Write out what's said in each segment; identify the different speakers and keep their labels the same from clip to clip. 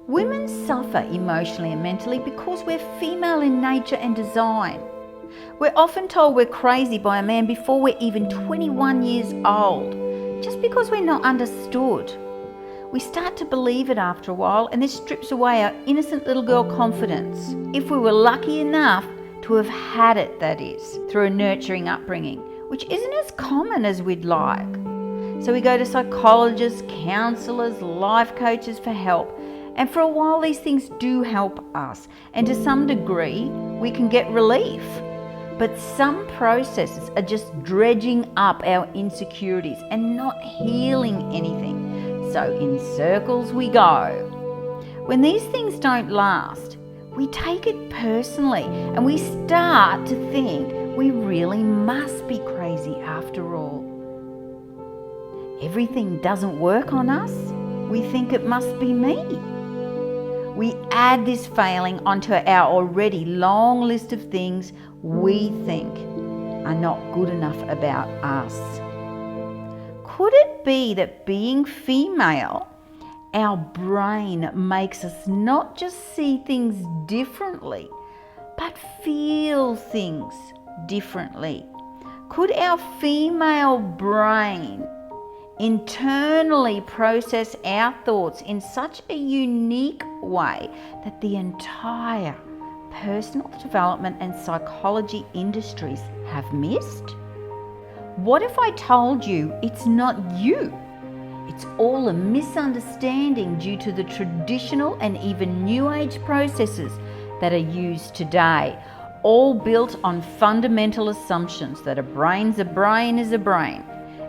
Speaker 1: Women suffer emotionally and mentally because we're female in nature and design. We're often told we're crazy by a man before we're even 21 years old, just because we're not understood. We start to believe it after a while, and this strips away our innocent little girl confidence. If we were lucky enough to have had it, that is, through a nurturing upbringing, which isn't as common as we'd like. So we go to psychologists, counsellors, life coaches for help. And for a while these things do help us, and to some degree we can get relief. But some processes are just dredging up our insecurities and not healing anything. So in circles we go. When these things don't last, we take it personally and we start to think we really must be crazy after all. Everything doesn't work on us. We think it must be me. We add this failing onto our already long list of things we think are not good enough about us. Could it be that being female, our brain makes us not just see things differently, but feel things differently? Could our female brain internally process our thoughts in such a unique way that the entire personal development and psychology industries have missed? What if I told you it's not you? It's all a misunderstanding due to the traditional and even new age processes that are used today, all built on fundamental assumptions that a brain's a brain is a brain,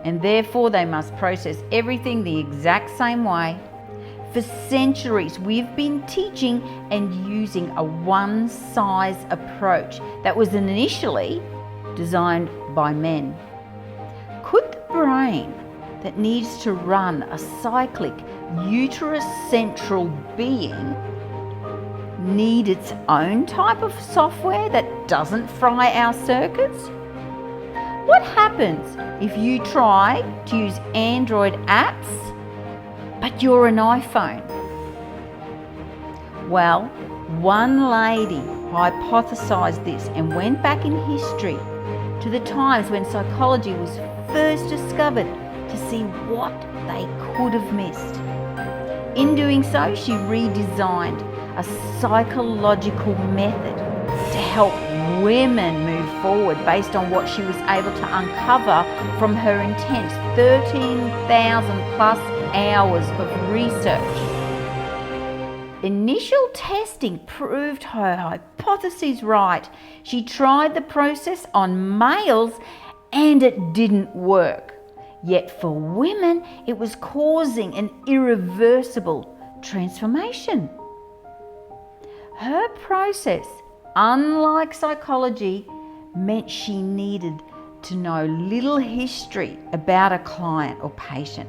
Speaker 1: and therefore they must process everything the exact same way. For centuries, we've been teaching and using a one-size approach that was initially designed by men. Could the brain that needs to run a cyclic uterus-central being need its own type of software that doesn't fry our circuits? What happens if you try to use Android apps, but you're an iPhone? Well, one lady hypothesized this and went back in history to the times when psychology was first discovered to see what they could have missed. In doing so, she redesigned a psychological method to help women move forward based on what she was able to uncover from her intense 13,000 plus hours of research. Initial testing proved her hypotheses right. She tried the process on males and it didn't work. Yet for women, it was causing an irreversible transformation. Her process, unlike psychology, meant she needed to know little history about a client or patient,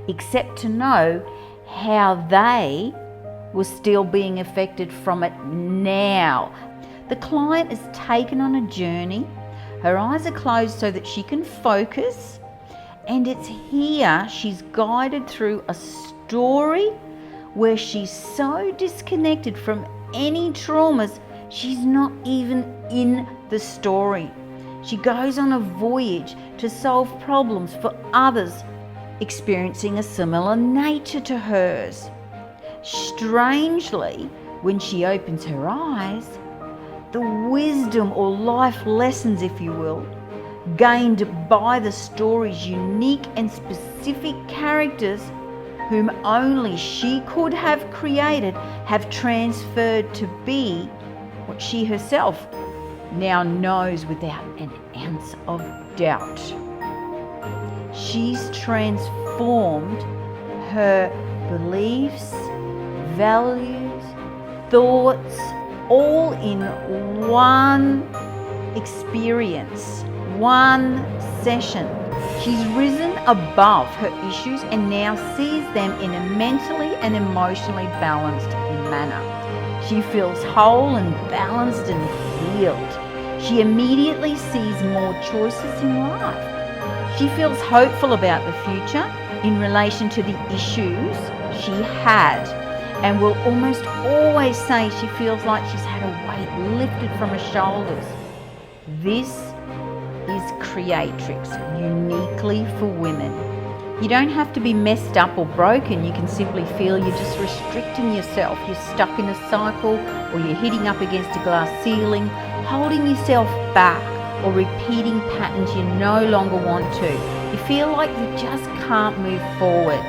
Speaker 1: except to know how they were still being affected from it now. The client is taken on a journey. Her eyes are closed so that she can focus, and it's here she's guided through a story where she's so disconnected from any traumas, she's not even in the story. She goes on a voyage to solve problems for others experiencing a similar nature to hers. Strangely, when she opens her eyes, the wisdom or life lessons, if you will, gained by the story's unique and specific characters, whom only she could have created, have transferred to be what she herself now knows without an ounce of doubt. She's transformed her beliefs, values, thoughts, all in one experience, one session. She's risen above her issues and now sees them in a mentally and emotionally balanced manner. She feels whole and balanced and healed. She immediately sees more choices in life. She feels hopeful about the future in relation to the issues she had, and will almost always say she feels like she's had a weight lifted from her shoulders. This is Creatrix, uniquely for women. You don't have to be messed up or broken. You can simply feel you're just restricting yourself. You're stuck in a cycle, or you're hitting up against a glass ceiling, holding yourself back, or repeating patterns you no longer want to. You feel like you just can't move forward.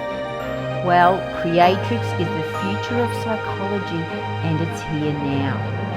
Speaker 1: Well, Creatrix is the future of psychology, and it's here now.